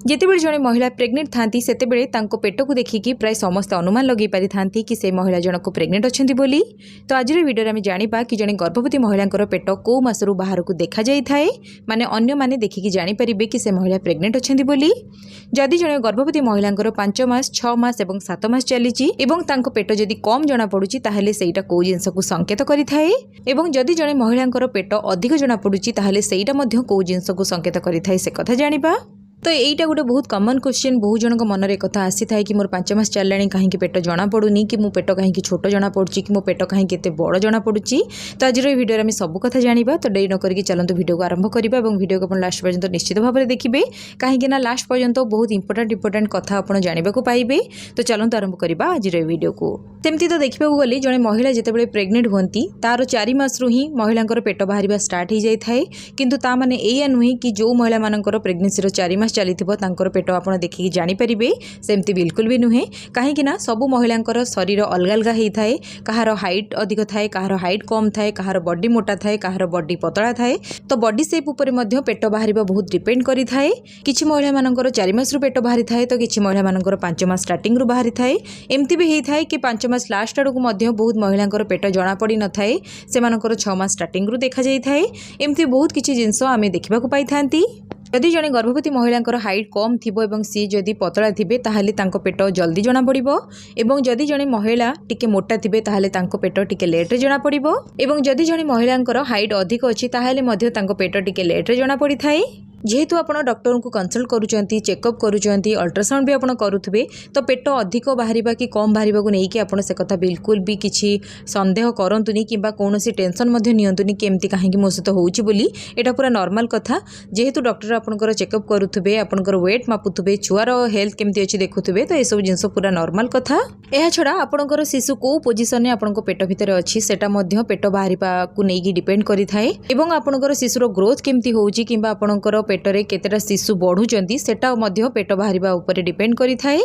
जितेबाला जड़े महिला प्रेग्नेंट थांती सेतेबेले तांको पेट को देखिकी प्राय समस्त अनुमान लगे पारि थांती कि से महिला जनक प्रेग्नेंट अच्छी बोली। तो आज वीडियो में जानिबा कि जड़े गर्भवती महिला पेट कौ मासरू बाहर को देखा जाए माने अन्य माने देखिकी जानीपारे कि से महिला प्रेग्नेंट अच्छी बोली। जदि जड़े गर्भवती महिला 5 मास 6 मास और 7 मास चली पेट जदि कम जना पड़ुची ताहले सेटा कौ जिनस को संकेत करिथाए एवं जदि जड़े महिला पेट अधिक जना पड़ुची ताहले सेटा मध्य कौ जिनस को संकेत करिथाए से कथा जानिबा। तो यहीटा गोटे बहुत कमन क्वेश्चन बहुत जन मन में कथा आसी थाए कि मोर 5 मास चललानी कहीं पेट जना पड़ुनी कि मो पेट कहीं छोट जना पड़ुची कि मो पेट कहीं केते बड़ जना पड़ुची। तो आज वीडियो में सब कथा जानिबा। तो देरी न करके चलते वीडियो को आरंभ करिबा और वीडियो को लास्ट पर्यंत निश्चित भाव में देखिए कहीं लास्ट पर्यंत बहुत इंपोर्टेंट कथा आप जानवा पाइबे। तो चलते आरंभ करवा आज वीडियो को। सेमती तो देखा गली जड़े महिला जितेबाला प्रेग्नेंट होती तार 4 मास ही महिला पेट बाहर स्टार्ट हो जाए था किंतु ता माने एया नुहे कि जो महिला मानकर प्रेग्नेंसी 4 मास चली पेट आप देखिए जानीपारे सेमती बिल्कुल भी नुहे कहीं सबू महिला शरीर अलग अलग होता है। कहार हाइट अधिक थाए कहार हाइट कम थाए कहार बॉडी मोटा थाए कहार बॉडी पतला थाए। तो बॉडी शेप उपर पेट बाहर बहुत डिपेंड करि थाए। किछि महिला मानकर 4 मास पेट बाहरी थाए तो किछि महिला मानकर 5 मास स्टार्टिंग रु बाहरी थाए। एमती भी होता है कि 5 मास लास्ट आड़ को बहुत महिला पेट जना पड़ी न थाए से 6 मास स्टार्टिंग रु देखा जाए थाए। एमती बहुत किछि जिनस आमे देखा पाई थांती। जदि जड़े गर्भवती महिला हाइट कम थी सी जदि पतला थे ताहले तांको पेट जल्दी जना पड़िबो एवं जदि जड़े महिला टिके मोटा थे ताहले तांको पेट टिके लेट रे जना पड़िबो एवं जदि जड़े महिला हाइट अधिक अच्छी ताहले मध्य तांको पेट टिके लेट रे जना पड़ी थाए। जेहेतु आप डॉक्टर को कंसल्ट करुँच चेकअप करुँच अल्ट्रासाउंड भी आप करुवे तो पेट अधिक बाहर कि कम बाहर को लेकिन आप से कथा बिल्कुल भी किसी संदेह करतुनि कि कौन टेंशन नियंतुनि कि एमती कहीं मो सहित होची बोली। एटा पूरा नॉर्मल कथा। जेहेतु डॉक्टर आपनकर चेकअप करुवे आपनकर वेट मापुवे छुआर हेल्थ केमती अच्छी देखुवे तो यह जिनस पूरा नॉर्मल कथा। यह छड़ा आपनकर शिशु को पोजिशन में आपन पेट भितर अच्छी सेटा मध्य पेट बाहर को लेकिन डिपेंड करि थाए एवं आपनकर शिशुर ग्रोथ केमती होउची किंबा आपनकर पेटरे केतेटा शिशु बढ़ुचंती सेटा मध्य पेट बाहरिबा ऊपर डिपेंड करि थाए।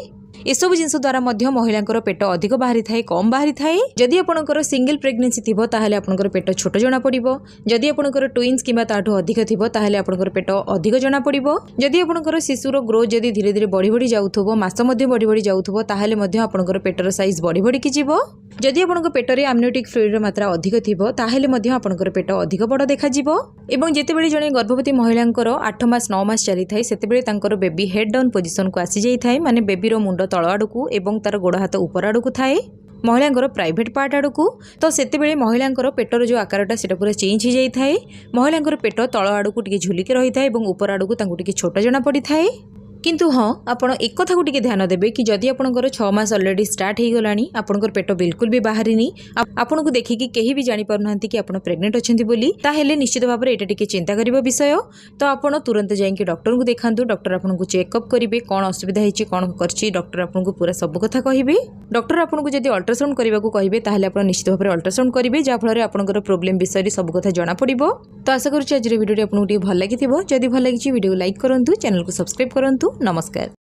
एसबू जिनस द्वारा महिला पेट अधिक बाहरी थाए कम बाहरी थाए। जदि आपनकर सिंगल प्रेग्नेंसी थी ताहले आपनकर पेट छोट जना पड़िबो। जदि आपनकर ट्विन्स किंबा ताठो अधिक थी ताहले आपनकर पेट अधिक जना पड़िबो। जदि आपनकर शिशुर ग्रोथ जदि धीरे धीरे बढ़ी बढ़ी जाउथबो मास मध्य बढ़ी बढ़ी जाउथबो ताहले मध्य आपनकर पेटर साइज बढ़ी बढ़ी कि जिवो। जदि आपनकर पेटरे आमनियोटिक फ्लूइड मात्रा अधिक थिबो ताहले मध्य आपनकर पेट अधिक बड़ देखा जिवो। एवं जेतेबेले जणे गर्भवती महिलांकर 8 मास 9 मास चली थाए सेतेबेले तांकर बेबी हेड डाउन पोजिशन को आसी जाई थाए माने बेबीर मुंड तळ आड़कू एवं तार गोड़ हाथ ऊपर आड़कू थाए महिला प्राइवेट पार्ट आड़कू। तो सेतेबेले महिलांकर पेटर जो आकारटा सेटा पूरा चेंज हो जाई थाए। महिलांकर पेट तळ आड़कू टिके झुलिके रही थाए एवं ऊपर आड़कू तांकु टिके छोट जना पड़ी थाए। किंतु हाँ आपण एक कथा को टिके ध्यान देबे कि जदि आपनकर 6 मास ऑलरेडी स्टार्ट हो गलानी आपनकर पेट बिल्कुल भी बाहरिनी आपन को देखिकी केही भी जानि पारुनांती कि आपण प्रेग्नेंट अछंती बोली ताहेले निश्चित भाव में एटा टिके चिंता करिबो विषय। तो आपण तुरंत जाइके डॉक्टर को देखांतु। डॉक्टर आपन को चेकअप करिवे कोन असुविधा हिची कोन करछि डॉक्टर आपन को पूरा सब कथा कहिबे। डॉक्टर आपन को जदि अल्ट्रासाउंड करबा को कहिबे ताहेले आपण निश्चित भाव में अल्ट्रासाउंड करिवे जा फल रे आपनकर प्रॉब्लम विषय सब कथा जाना पड़िबो। तो आशा करूछि आज वीडियो आपन को भल लागिथिबो। जदि भल लागिछि वीडियो लाइक करंतु चैनल को सब्सक्राइब करंतु। नमस्कार।